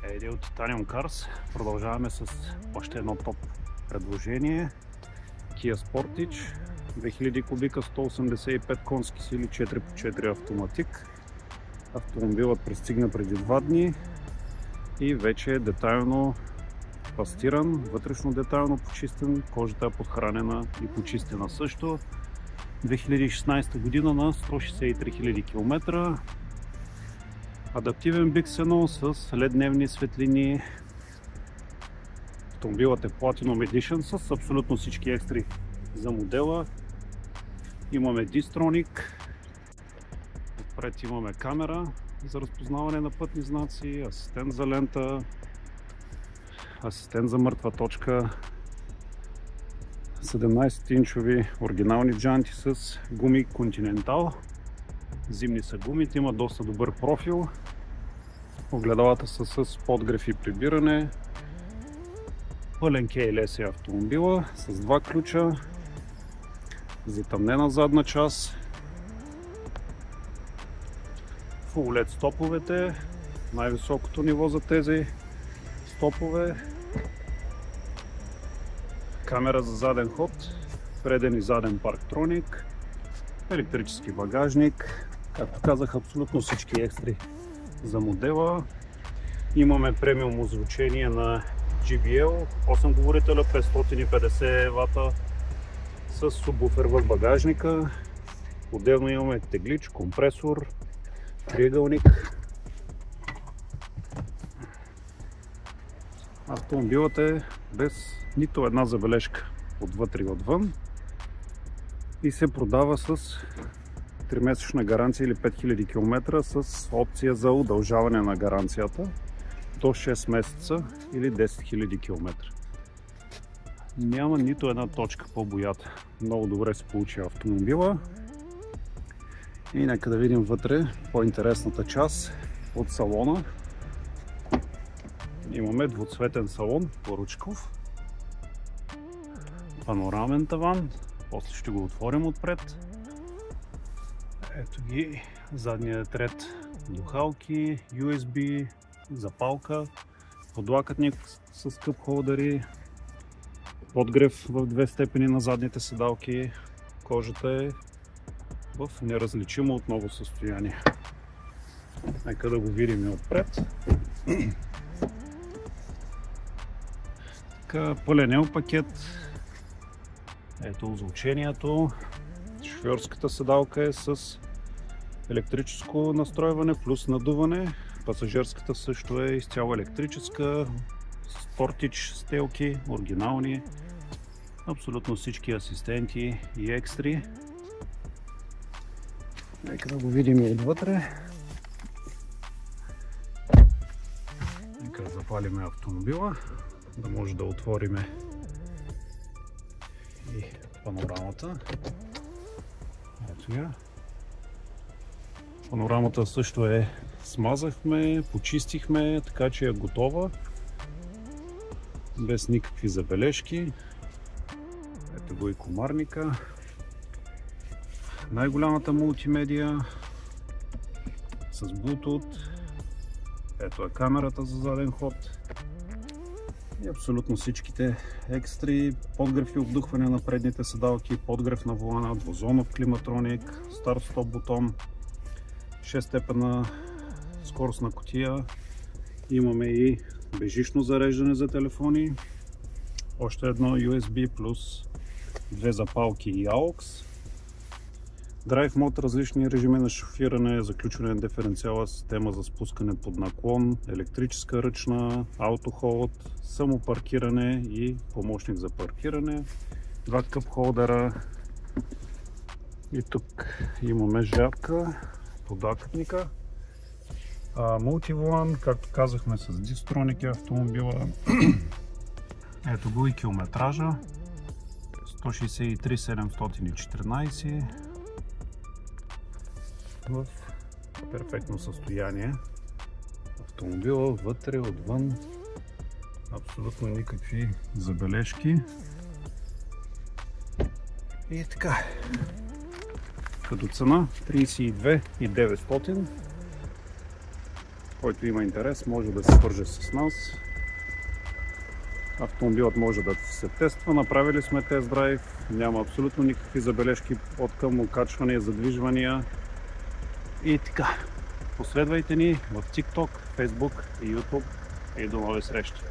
Еди от Titanium Cars. Продължаваме с още едно топ предложение. Kia Sportage 2000 кубика, 185 конски сили, 4x4 автоматик. Автомобилът пристигна преди 2 дни и вече е детайлно пастиран, вътрешно детайлно почистен, кожата е подхранена и почистена също. 2016 година на 163 000 км. Адаптивен биксено с LED дневни светлини. Автомобилът е Platinum Edition с абсолютно всички екстри за модела. Имаме Distronic. Отпред имаме камера за разпознаване на пътни знаци, асистент за лента, асистент за мъртва точка, 17-инчови оригинални джанти с гуми Continental. Зимни са гумите, има доста добър профил. Огледалата са с подгрев и прибиране. Пълен keyless е автомобила с 2 ключа. Затъмнена задна част. Full LED стоповете. Най-високото ниво за тези стопове. Камера за заден ход. Преден и заден парктроник. Електрически багажник. Както казах, абсолютно всички екстри за модела. Имаме премиум озвучение на JBL, 8 говорителя, 550 вата с субвуфер в багажника. Отделно имаме теглич, компресор, триъгълник. Автомобилът е без нито една забележка отвътре и отвън и се продава с 3-месечна гаранция или 5000 км с опция за удължаване на гаранцията до 6 месеца или 10 000 км. Няма нито една точка по-боята. Много добре се получи автомобила. И нека да видим вътре по-интересната част от салона. Имаме двуцветен салон, поручков. Панорамен таван. После ще го отворим отпред. Ето ги, задният ред, духалки, USB, запалка, подлакътник с къп холдери, подгрев в 2 степени на задните седалки. Кожата е в неразличимо отново състояние. Нека да го видим и отпред. Така, пълен ел пакет. Ето озвучението. Шофьорската седалка е с електрическо настройване плюс надуване. Пасажирската също е изцяло електрическа. Sportage стелки, оригинални. Абсолютно всички асистенти и екстри. Нека да го видим и отвътре. Нека да запалим автомобила, да може да отворим и панорамата. Ето я. Панорамата също смазахме, почистихме, така че е готова. Без никакви забележки. Ето го и комарника. Най-голямата мултимедия с Bluetooth. Ето е камерата за заден ход. И абсолютно всичките екстри, подгрев и обдухване на предните седалки, подгрев на волана, двузонов климатроник, старт-стоп бутон, 6-степенна скоростна кутия. Имаме и безжично зареждане за телефони, още едно USB плюс 2 запалки и AUX. Drive Mode, различни режими на шофиране, заключване на диференциала, система за спускане под наклон, електрическа ръчна, автохолд, самопаркиране и помощник за паркиране, 2 къп холдера и тук имаме жабка, подлакътника, мултиволан, както казахме с Distronic автомобила. Ето го и километража, 163 714. В перфектно състояние. Автомобила вътре, отвън, абсолютно никакви забележки. И така, като цена 32 900. Който има интерес, може да се свърже с нас. Автомобилът може да се тества. Направили сме тест драйв. Няма абсолютно никакви забележки от към окачвания, задвижвания. И така. Последвайте ни в TikTok, Facebook и YouTube и до нови срещи!